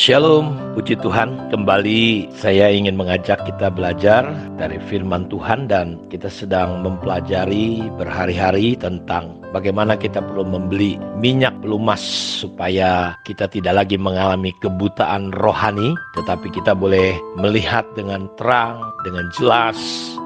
Shalom, puji Tuhan. Kembali saya ingin mengajak kita belajar dari firman Tuhan, dan kita sedang mempelajari berhari-hari tentang bagaimana kita perlu membeli minyak pelumas supaya kita tidak lagi mengalami kebutaan rohani, tetapi kita boleh melihat dengan terang, dengan jelas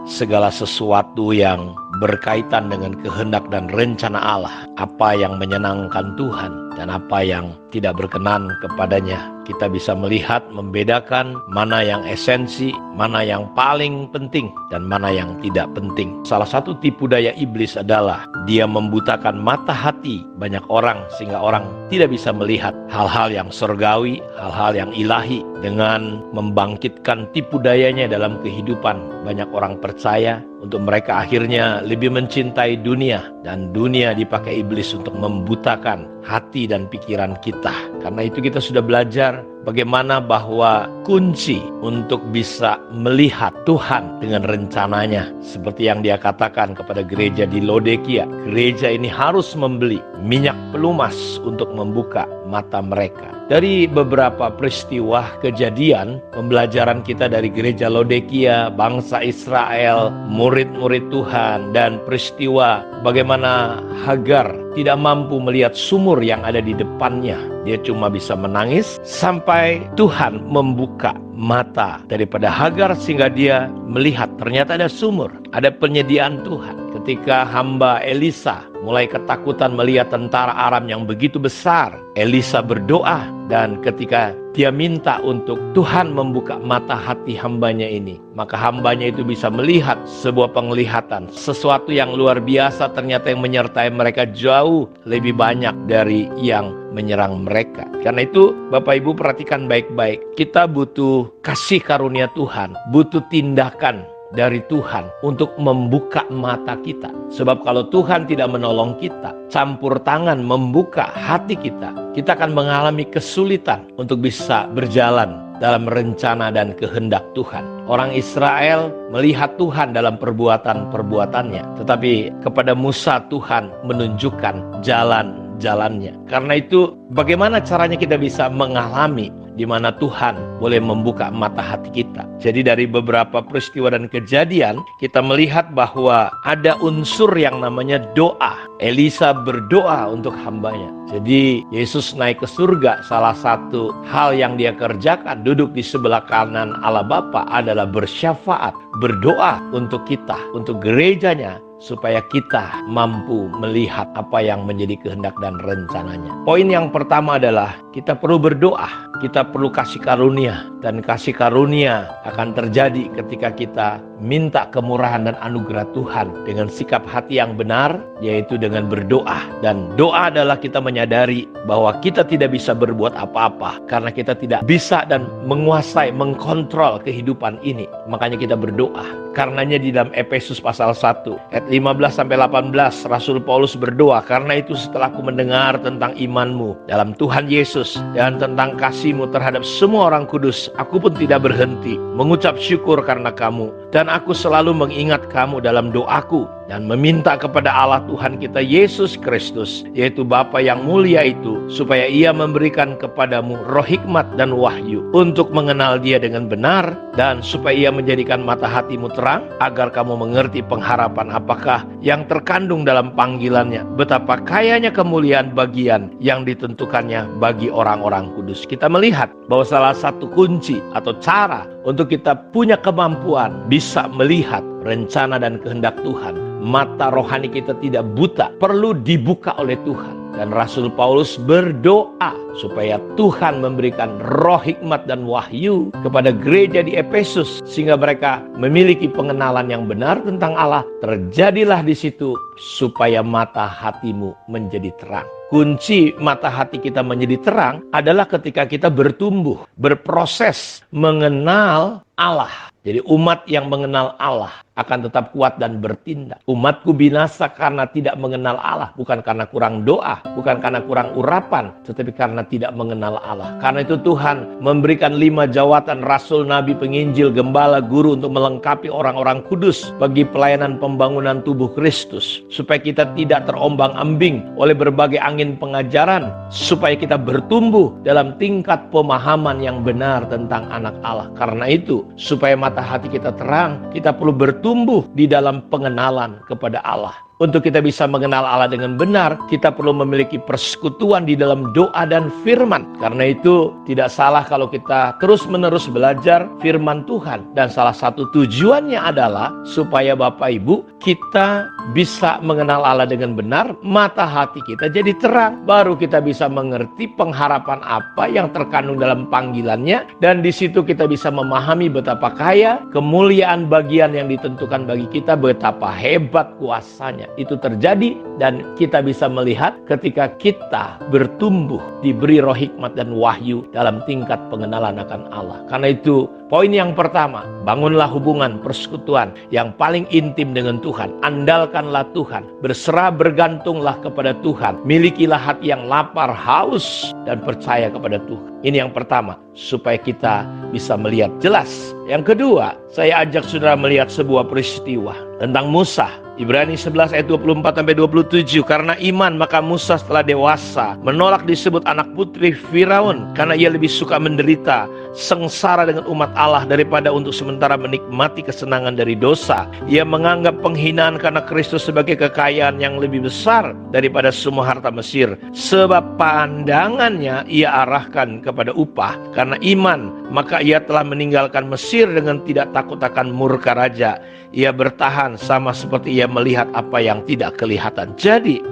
segala sesuatu yang berkaitan dengan kehendak dan rencana Allah, apa yang menyenangkan Tuhan dan apa yang tidak berkenan kepadanya. Kita bisa melihat, membedakan mana yang esensi, mana yang paling penting, dan mana yang tidak penting. Salah satu tipu daya iblis adalah dia membutakan mata hati banyak orang sehingga orang tidak bisa melihat hal-hal yang surgawi, hal-hal yang ilahi, dengan membangkitkan tipu dayanya dalam kehidupan. Banyak orang percaya untuk mereka akhirnya lebih mencintai dunia, dan dunia dipakai iblis untuk membutakan hati dan pikiran kita. Karena itu kita sudah belajar bagaimana bahwa kunci untuk bisa melihat Tuhan dengan rencananya, seperti yang dia katakan kepada gereja di Laodikia, gereja ini harus membeli minyak pelumas untuk membuka mata mereka. Dari beberapa peristiwa kejadian, pembelajaran kita dari gereja Laodikia, bangsa Israel, murid-murid Tuhan, dan peristiwa bagaimana Hagar tidak mampu melihat sumur yang ada di depannya. Dia cuma bisa menangis sampai Tuhan membuka mata daripada Hagar sehingga dia melihat ternyata ada sumur, ada penyediaan Tuhan. Ketika hamba Elisa mulai ketakutan melihat tentara Aram yang begitu besar, Elisa berdoa, dan ketika dia minta untuk Tuhan membuka mata hati hambanya ini, maka hambanya itu bisa melihat sebuah penglihatan, sesuatu yang luar biasa. Ternyata yang menyertai mereka jauh lebih banyak dari yang menyerang mereka. Karena itu Bapak Ibu perhatikan baik-baik, kita butuh kasih karunia Tuhan, butuh tindakan dari Tuhan untuk membuka mata kita. Sebab kalau Tuhan tidak menolong kita, campur tangan membuka hati kita, kita akan mengalami kesulitan untuk bisa berjalan dalam rencana dan kehendak Tuhan. Orang Israel melihat Tuhan dalam perbuatan-perbuatannya, tetapi kepada Musa Tuhan menunjukkan jalan-jalannya. Karena itu bagaimana caranya kita bisa mengalami di mana Tuhan boleh membuka mata hati kita. Jadi dari beberapa peristiwa dan kejadian, kita melihat bahwa ada unsur yang namanya doa. Elisa berdoa untuk hambanya. Jadi Yesus naik ke surga, salah satu hal yang dia kerjakan duduk di sebelah kanan Allah Bapa adalah bersyafaat, berdoa untuk kita, untuk gerejanya, supaya kita mampu melihat apa yang menjadi kehendak dan rencananya. Poin yang pertama adalah kita perlu berdoa, kita perlu kasih karunia, dan kasih karunia akan terjadi ketika kita minta kemurahan dan anugerah Tuhan dengan sikap hati yang benar, yaitu dengan berdoa. Dan doa adalah kita menyadari bahwa kita tidak bisa berbuat apa-apa karena kita tidak bisa dan menguasai, mengkontrol kehidupan ini. Makanya kita berdoa. Karenanya di dalam Efesus pasal 1 ayat 15-18 Rasul Paulus berdoa, "Karena itu setelah aku mendengar tentang imanmu dalam Tuhan Yesus dan tentang kasihmu terhadap semua orang kudus, aku pun tidak berhenti mengucap syukur karena kamu, dan aku selalu mengingat kamu dalam doaku dan meminta kepada Allah Tuhan kita Yesus Kristus, yaitu Bapa yang mulia itu, supaya ia memberikan kepadamu roh hikmat dan wahyu untuk mengenal dia dengan benar, dan supaya ia menjadikan mata hatimu terang, agar kamu mengerti pengharapan apakah yang terkandung dalam panggilannya, betapa kayanya kemuliaan bagian yang ditentukannya bagi orang-orang kudus." Kita melihat bahwa salah satu kunci atau cara untuk kita punya kemampuan bisa melihat rencana dan kehendak Tuhan, mata rohani kita tidak buta, perlu dibuka oleh Tuhan. Dan Rasul Paulus berdoa supaya Tuhan memberikan roh hikmat dan wahyu kepada gereja di Efesus, sehingga mereka memiliki pengenalan yang benar tentang Allah. Terjadilah di situ supaya mata hatimu menjadi terang. Kunci mata hati kita menjadi terang adalah ketika kita bertumbuh, berproses mengenal Allah. Jadi umat yang mengenal Allah akan tetap kuat dan bertindak. Umatku binasa karena tidak mengenal Allah, bukan karena kurang doa, bukan karena kurang urapan, tetapi karena tidak mengenal Allah. Karena itu Tuhan memberikan 5 jawatan rasul, nabi, penginjil, gembala, guru untuk melengkapi orang-orang kudus bagi pelayanan pembangunan tubuh Kristus. supaya kita tidak terombang-ambing oleh berbagai angin pengajaran, supaya kita bertumbuh dalam tingkat pemahaman yang benar tentang anak Allah. Karena itu, supaya mata hati kita terang, kita perlu bertumbuh di dalam pengenalan kepada Allah. Untuk kita bisa mengenal Allah dengan benar, kita perlu memiliki persekutuan di dalam doa dan firman. Karena itu tidak salah kalau kita terus-menerus belajar firman Tuhan. Dan salah satu tujuannya adalah supaya Bapak Ibu kita bisa mengenal Allah dengan benar, mata hati kita jadi terang. Baru kita bisa mengerti pengharapan apa yang terkandung dalam panggilannya. Dan di situ kita bisa memahami betapa kaya kemuliaan bagian yang ditentukan bagi kita, betapa hebat kuasanya. Itu terjadi dan kita bisa melihat ketika kita bertumbuh, diberi roh hikmat dan wahyu dalam tingkat pengenalan akan Allah. Karena itu poin yang pertama, bangunlah hubungan persekutuan yang paling intim dengan Tuhan. Andalkanlah Tuhan, berserah bergantunglah kepada Tuhan. Milikilah hati yang lapar, haus dan percaya kepada Tuhan. Ini yang pertama, supaya kita bisa melihat jelas. Yang kedua, saya ajak saudara melihat sebuah peristiwa tentang Musa. Ibrani 11 ayat 24-27. Karena iman maka Musa setelah dewasa menolak disebut anak putri Firaun, karena ia lebih suka menderita sengsara dengan umat Allah daripada untuk sementara menikmati kesenangan dari dosa. Ia menganggap penghinaan karena Kristus sebagai kekayaan yang lebih besar daripada semua harta Mesir, sebab pandangannya ia arahkan kepada upah. Karena iman maka ia telah meninggalkan Mesir dengan tidak takut akan murka raja. Ia bertahan sama seperti ia melihat apa yang tidak kelihatan. Jadi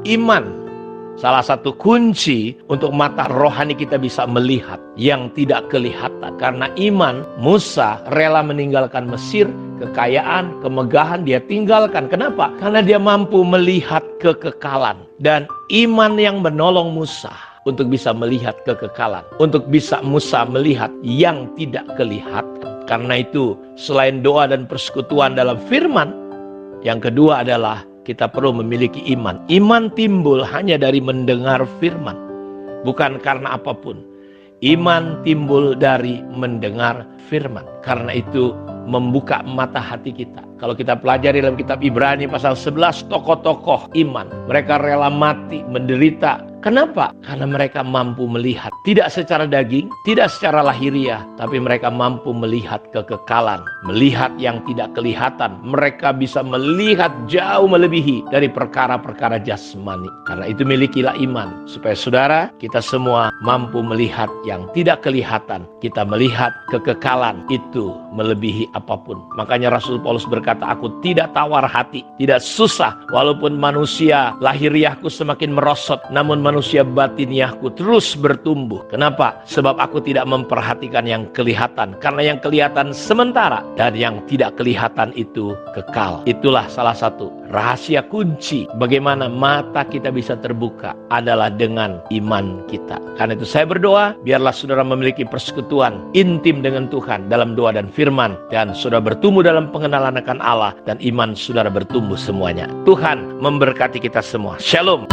iman salah satu kunci untuk mata rohani kita bisa melihat yang tidak kelihatan. Karena iman, Musa rela meninggalkan Mesir, kekayaan, kemegahan dia tinggalkan. Kenapa? Karena dia mampu melihat kekekalan. Dan iman yang menolong Musa untuk bisa melihat kekekalan, untuk bisa Musa melihat yang tidak kelihatan. Karena itu, selain doa dan persekutuan dalam firman, yang kedua adalah kita perlu memiliki iman. Iman timbul hanya dari mendengar firman, bukan karena apapun. Iman timbul dari mendengar firman. Karena itu membuka mata hati kita. Kalau kita pelajari dalam kitab Ibrani pasal 11, tokoh-tokoh iman, mereka rela mati, menderita. Kenapa? Karena mereka mampu melihat, tidak secara daging, tidak secara lahiriah, tapi mereka mampu melihat kekekalan, melihat yang tidak kelihatan. Mereka bisa melihat jauh melebihi dari perkara-perkara jasmani. Karena itu milikilah iman, supaya saudara, kita semua mampu melihat yang tidak kelihatan. Kita melihat kekekalan itu melebihi apapun. Makanya Rasul Paulus berkata, aku tidak tawar hati, tidak susah, walaupun manusia lahiriahku semakin merosot, namun manusia batiniahku terus bertumbuh. Kenapa? Sebab aku tidak memperhatikan yang kelihatan, karena yang kelihatan sementara dan yang tidak kelihatan itu kekal. Itulah salah satu rahasia kunci bagaimana mata kita bisa terbuka adalah dengan iman kita. Karena itu saya berdoa, biarlah saudara memiliki persekutuan intim dengan Tuhan dalam doa dan firman, dan saudara bertumbuh dalam pengenalan akan Allah, dan iman saudara bertumbuh semuanya. Tuhan memberkati kita semua. Shalom.